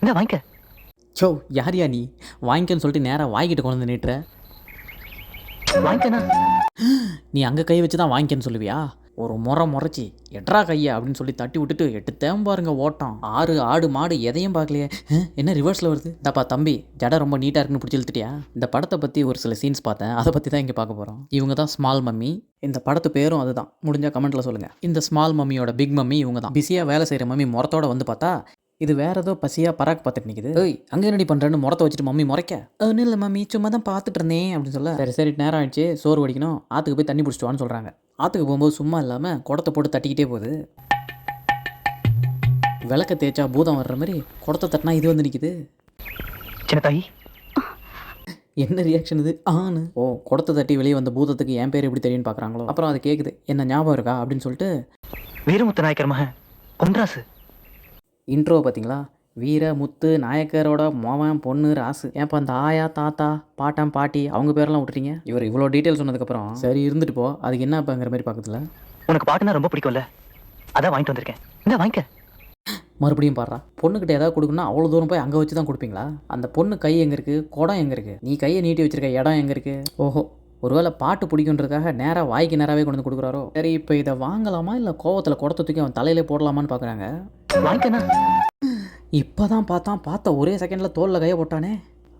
இந்த வாங்கிக்க. சோ யாரியா நீ? வாங்கிக்கன்னு சொல்லிட்டு நேராக வாங்கிட்டு கொண்டு வந்து நீட்டுற. வாங்கிக்கண்ணா. நீ அங்கே கை வச்சு தான் வாங்கிக்கன்னு சொல்லுவியா? ஒரு முறைச்சி எட்ரா கையா அப்படின்னு சொல்லி தட்டி விட்டுட்டு எட்டு தேம்பாருங்க ஓட்டம். ஆடு மாடு எதையும் பார்க்கலையே. என்ன ரிவர்ஸில் வருது? தப்பா தம்பி ஜடை ரொம்ப நீட்டாக இருக்குன்னு பிடிச்சி இழுத்துட்டியா? இந்த படத்தை பற்றி ஒரு சில சீன்ஸ் பார்த்தேன், அதை பற்றி தான் இங்கே பார்க்க போகிறோம். இவங்க தான் ஸ்மால் மம்மி. இந்த படத்து பேரும் அதுதான். முடிஞ்சால் கமெண்ட்டில் சொல்லுங்கள். இந்த ஸ்மால் மம்மியோட பிக் மம்மி இவங்க தான். பிஸியாக வேலை செய்கிற மம்மி முறத்தோட வந்து பார்த்தா இது வேற ஏதோ பசியாக பராக் பார்த்துட்டு நிற்குது. ஏய் அங்கே என்னடி பண்ணுறேன்னு முறத்தை வச்சுட்டு மம்மி முறைக்க. ஒன்றும் இல்லை மம்மி சும்மா தான் பார்த்துட்டு இருந்தேன் அப்படின்னு சொல்ல. சரி நேரம் ஆயிடுச்சு, சோறு வடிக்கணும், ஆற்றுக்கு போய் தண்ணி பிடிச்சிட்டு வான்னு சொல்கிறாங்க. ஆற்றுக்கு போகும்போது சும்மா இல்லாமல் குடத்தை போட்டு தட்டிக்கிட்டே போகுது. விளக்க தேய்ச்சா பூதம் வர்ற மாதிரி குடத்தை தட்டினா இது வந்து நிற்குது. சின்ன தாயி என்ன ரியாக்ஷன் இது? ஆனு ஓ குடத்தை தட்டி வெளியே வந்த பூதத்துக்கு என் பேர் எப்படி தெரியும்னு பார்க்குறாங்களோ. அப்புறம் அது கேட்குது, என்ன ஞாபகம் இருக்கா அப்படின்னு சொல்லிட்டு. வீரமுத்து நாயக்கர் மகன் பொன்ராசு. இன்ட்ரோ பார்த்தீங்களா? வீர முத்து நாயக்கரோட மோவன் பொண்ணு ராசு. ஏன்ப்பா அந்த ஆயா தாத்தா பாட்டம் பாட்டி அவங்க பேரெல்லாம் விட்டுறீங்க? இவர் இவ்வளோ டீட்டெயில் சொன்னதுக்கப்புறம் சரி இருந்துட்டு போ, அதுக்கு என்னப்பாங்கிற மாதிரி பார்க்கறதுல. உனக்கு பாட்டுனா ரொம்ப பிடிக்கும்ல, அதான் வாங்கிட்டு வந்திருக்கேன். இந்த வாங்கிக்க. மறுபடியும் பாடுறா. பொண்ணுக்கிட்ட ஏதாவது கொடுக்கணும்னா அவ்வளோ தூரம் போய் அங்கே வச்சு தான் கொடுப்பீங்களா? அந்த பொண்ணு கை எங்கே இருக்குது, குடம் எங்கே இருக்குது, நீ கையை நீட்டி வச்சிருக்க இடம் எங்கே இருக்குது? ஓஹோ, ஒருவேளை பாட்டு பிடிக்குன்றதுக்காக நேராக வாய்க்கு நேராகவே கொண்டு வந்து கொடுக்குறாரோ. சரி இப்போ இதை வாங்கலாமா இல்லை கோவத்தில் குடத்தை தூக்கி அவன் தலையிலே போடலாமான்னு பார்க்குறாங்க. வாங்கிக்கண்ணா. இப்போ தான் பார்த்த ஒரே செகண்டில் தோலில் கையை போட்டானே.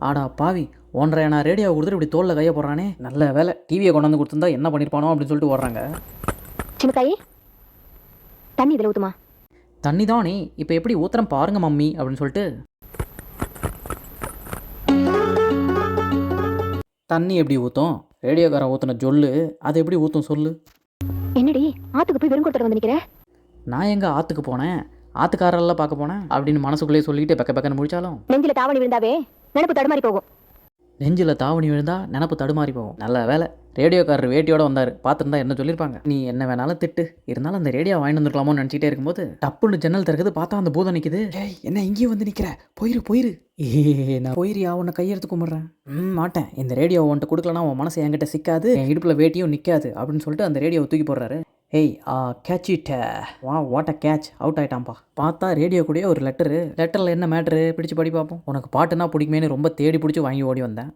ஆடா பாவி, 1.5 நான் ரேடியோவை கொடுத்துட்டு இப்படி தோலில் கையை போடுறானே. நல்ல வேலை டிவியை கொண்டு வந்து கொடுத்துருந்தா என்ன பண்ணியிருப்பானோ அப்படின்னு சொல்லிட்டு ஓடுறாங்க. சின்ன தாயி தண்ணி இதில் ஊற்றுமா? தண்ணி தானே, இப்போ எப்படி ஊத்துறேன் பாருங்க மம்மி அப்படின்னு சொல்லிட்டு. தண்ணி எப்படி ஊற்றும்? ரேடியோக்காரன் ஊற்றின ஜொல்லு அது எப்படி ஊற்றும் சொல்லு. என்னடி ஆற்றுக்கு போய் வெறும் கொடுத்துட்டு வந்து நிற்கிறேன்? நான் எங்கே ஆற்றுக்கு போனேன், ஆற்றுக்காரெல்லாம் பார்க்க போனேன் அப்படின்னு மனசுக்குள்ளேயே சொல்லிக்கிட்டு பக்கன்னு முடிச்சாலும் நெஞ்சில் தாவணி விழுந்தாவே நினைப்பு தடுமாறி போகும். நெஞ்சில் தாவணி விழுந்தா நினப்பு தடுமாறி போகும். நல்ல வேலை ரேடியோக்காரர் வேட்டியோட வந்தார். பார்த்துருந்தா என்ன சொல்லியிருப்பாங்க? நீ என்ன வேணாலும் திட்டு, இருந்தாலும் அந்த ரேடியோ வாங்கிட்டு வந்துருக்கலாமோன்னு நினச்சிட்டே இருக்கும்போது டப்புன்னு ஜன்னல் திறக்குது. பார்த்தா அந்த பூதம் நிற்குது. ஏய் என்ன இங்கேயும் வந்து நிற்கிற, போயிரு. நான் போயிரியா, உன்னை கையெடுத்து கும்பிட்றேன். மாட்டேன், இந்த ரேடியோ உன்ட்டு கொடுக்கலனா உன் மனசு என்கிட்ட சிக்காது, என் இடுப்பில் வேட்டியும் நிற்காது அப்படின்னு சொல்லிட்டு அந்த ரேடியோவை தூக்கி போடுறாரு. ஏய் கேட்ச் இட்ட வா, வாட் அ கேட்ச், அவுட் ஆகிட்டான்ப்பா. பார்த்தா ரேடியோ கூட ஒரு லெட்டரில் என்ன மேட்ரு பிடிச்சி படி பார்ப்போம். உனக்கு பாட்டுனா பிடிக்குமேனு ரொம்ப தேடி பிடிச்சி வாங்கி ஓடி வந்தேன்.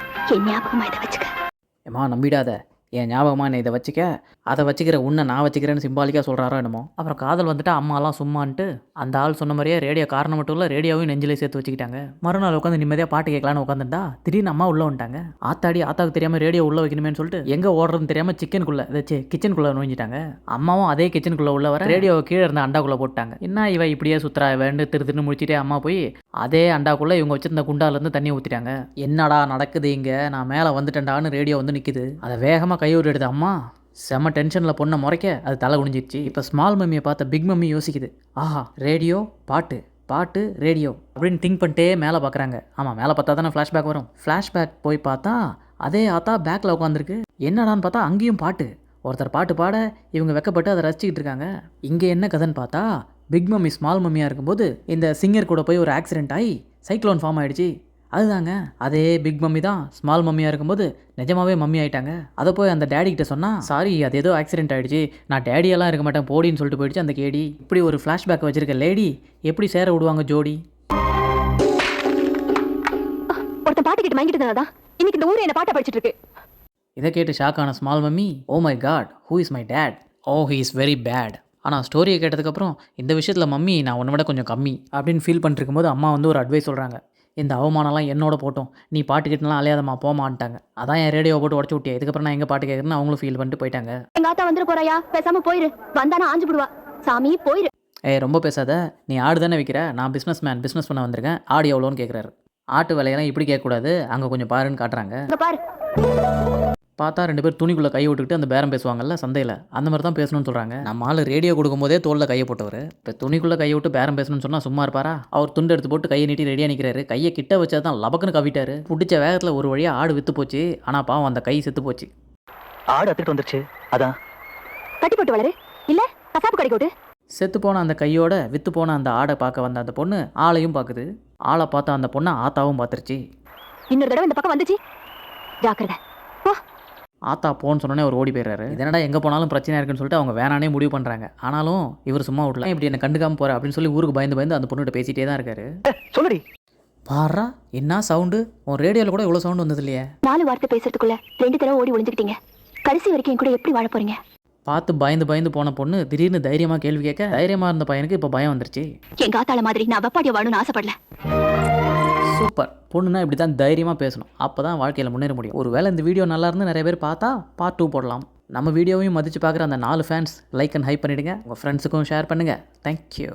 ஏம்மா நம்பிடாத, என் ஞாபகமாக என்ன இதை வச்சுக்க, அதை வச்சுக்கிற உன்னை நான் வச்சுக்கிறேன்னு சிம்பாலிக்காக சொல்கிறாரோ என்னமோ. அப்புறம் காதல் வந்துட்டு அம்மாலாம் சும்மான்ட்டு அந்த ஆள் சொன்ன மாதிரியே ரேடியோ காரணம் மட்டும் இல்லை ரேடியோவையும் நெஞ்சிலே சேர்த்து வச்சுக்கிட்டாங்க. மறுநாள் உட்காந்து நிம்மதியாக பாட்டு கேட்கலான்னு உட்காந்துட்டா திடீர்னு அம்மா உள்ளே வந்துட்டாங்க. ஆத்தாவுக்கு தெரியாமல் ரேடியோ உள்ளே வைக்கணுமேனு சொல்லிட்டு எங்கே ஓடுறதுன்னு தெரியாமல் கிச்சனுக்குள்ளே நுழைஞ்சிட்டாங்க. அம்மாவும் அதே கிச்சனுக்குள்ளே உள்ள வர ரேடியோவை கீழே இருந்த அண்டாக்குள்ளே போட்டாங்க. என்ன இவ இப்படியே சுற்றுறா வேண்டு திருன்னு முடிச்சுட்டே அம்மா போய் அதே அண்டாக்குள்ளே இவங்க வச்சிருந்த குண்டாலேருந்து தண்ணி ஊற்றிட்டாங்க. என்னடா நடக்குது இங்கே, நான் மேலே வந்துட்டேன்டான்னு ரேடியோ வந்து நிற்குது. அதை வேகமாக கையோடு எடுத்து அம்மா செம்ம டென்ஷனில் பொண்ணை முறைக்க அது தலை குனிஞ்சிருச்சு. இப்போ ஸ்மால் மம்மியை பார்த்த பிக் மம்மி யோசிக்குது, ஆஹா ரேடியோ பாட்டு ரேடியோ அப்படின்னு திங்க் பண்ணிட்டே மேலே பார்க்குறாங்க. ஆமாம் மேலே பார்த்தா தானே ஃப்ளாஷ்பேக் வரும். ஃப்ளாஷ்பேக் போய் பார்த்தா அதே ஆத்தா பேக்கில் உட்காந்துருக்கு. என்னடான்னு பார்த்தா அங்கேயும் பாட்டு. ஒருத்தர் பாட்டு பாட இவங்க வெக்கப்பட்டு அதை ரசிச்சுக்கிட்டு இருக்காங்க. இங்கே என்ன கதைன்னு பார்த்தா பிக் மம்மி ஸ்மால் மம்மியாக இருக்கும்போது இந்த சிங்கர் கூட போய் ஒரு ஆக்சிடென்ட் ஆகி சைக்ளோன் ஃபார்ம் ஆகிடுச்சு. அதுதாங்க அதே பிக் மம்மி தான் ஸ்மால் மம்மியாக இருக்கும்போது நிஜமாவே மம்மி ஆகிட்டாங்க. அதை போய் அந்த டேடிக்கிட்ட சொன்னால் சாரி அது ஏதோ ஆக்சிடென்ட் ஆகிடுச்சு, நான் டேடியெல்லாம் இருக்க மாட்டேன் போடின்னு சொல்லிட்டு போயிடுச்சு அந்த கேடி. இப்படி ஒரு ஃப்ளாஷ்பேக் வச்சிருக்க லேடி எப்படி சேர விடுவாங்க ஜோடி? ஒருத்தன் பாட்டு கேட்டு வாங்கிட்டு இன்னைக்கு இந்த ஊர் என்ன பாட்டை படிச்சுட்டு இருக்கு. இதை கேட்டு ஷாக்கான small mummy, oh my God who is my dad, oh he is very bad. ஆனால் ஸ்டோரியை கேட்டதுக்கப்புறம் இந்த விஷயத்தில் மம்மி நான் உன்னை விட கொஞ்சம் கம்மி அப்படின்னு ஃபீல் பண்ணிட்டு இருக்கும்போது அம்மா வந்து ஒரு அட்வைஸ் சொல்கிறாங்க. இந்த அவமானம்லாம் என்னோட போட்டோம், நீ பாட்டு கேட்டுலாம் அலையாதம்மா போமான்ட்டாங்க. அதான் என் ரேடியோ போட்டு உடச்சு விட்டியா, இதுக்கப்புறம் நான் எங்கே பாட்டு கேட்குறேன்னு அவங்களும் ஃபீல் பண்ணிட்டு போயிட்டாங்க. எங்க ஆத்தா வந்துட்டு போறாயா, பேசாம போயிரு, வந்தானா ஆஞ்சு விடுவா, சாமி போயிரு. ரொம்ப பேசாத, நீ ஆடு தானே விற்கிற, நான் பிஸ்னஸ் பண்ண வந்திருக்கேன், ஆடு எவ்வளோன்னு கேட்குறாரு. ஆட்டு விலையெல்லாம் இப்படி கேட்கக்கூடாது, அங்கே கொஞ்சம் பாருன்னு காட்டுறாங்க. பாரு பார்த்தா 2 பேர் துணிக்குள்ளே கை விட்டுக்கிட்டு அந்த பேரம் பேசுவாங்கல்ல சந்தையில், அந்த மாதிரி தான் பேசணும்னு சொல்கிறாங்க. நம்ம ஆள் ரேடியோ கொடுக்கும்போதே தோளில் கையை போட்டவர் இப்போ துணிக்குள்ளே கையை விட்டு பேரம் பேசணும்னு சொன்னால் சும்மா இருப்பாரா? அவர் துண்டு எடுத்து போட்டு கையை நீட்டி ரெடியாக நிற்கிறாரு. கையை கிட்ட வச்சா தான் லபக்குன்னு கவிட்டாரு. பிடிச்ச வேகத்தில் ஒரு வழியாக ஆடு விற்று போச்சு. ஆனால் பாவம் அந்த கை செத்து போச்சு. ஆடு அத்துட்டு வந்துருச்சு, அதான் கட்டி போட்டு வளரு இல்லை கசாப்பு கடி போட்டு. செத்து போன அந்த கையோட விற்று போன அந்த ஆடை பார்க்க வந்த அந்த பொண்ணு ஆளையும் பார்க்குது. ஆளை பார்த்தா அந்த பொண்ணை ஆத்தாவும் பார்த்துருச்சு. இன்னொரு தடவை இந்த பக்கம் வந்துச்சு ஜாக்கிரதை. ஆத்தா போன்னு சொன்னோன்னே அவர் ஓடி போயிடுறாரு. இதனடா எங்கே போனாலும் பிரச்சனையாக இருக்குன்னு சொல்லிட்டு அவங்க வேணானே முடிவு பண்ணுறாங்க. ஆனாலும் இவர் சும்மா விடலாம், இப்படி என்ன கண்டுக்காமல் போகிற அப்படின்னு சொல்லி ஊருக்கு பயந்து அந்த பொண்ணுகிட்ட பேசிகிட்டே தான் இருக்காரு. சொல்லுடி பாரா என்ன சவுண்டு, உன் ரேடியோவில் கூட இவ்வளோ சவுண்டு வந்தது இல்லையே. 4 வார்த்தை பேசுறதுக்குள்ள 2 தடவை ஓடி ஒளிஞ்சுக்கிட்டீங்க. கடைசி வரைக்கும் என் கூட எப்படி வாழ போறீங்க? பார்த்து பயந்து பயந்து போன பொண்ணு திடீர்னு தைரியமாக கேள்வி கேட்க தைரியமாக இருந்த பையனுக்கு இப்போ பயம் வந்துருச்சு. என் காத்தால மாதிரி நான் வெப்பாடிய வாழணும்னு ஆசைப்படல. சூப்பர். பொண்ணுனா இப்படி தான் தைரியமாக பேசணும், அப்போ தான் வாழ்க்கையில் முன்னேற முடியும். ஒருவேளை இந்த வீடியோ நல்லா இருந்து நிறைய பேர் பார்த்தா பார்ட் 2 போடலாம். நம்ம வீடியோவையும் மதித்து பார்க்குற அந்த 4 ஃபேன்ஸ் லைக் அண்ட் ஹைப் பண்ணிவிடுங்க. உங்கள் ஃப்ரெண்ட்ஸுக்கும் ஷேர் பண்ணுங்கள். தேங்க்யூ.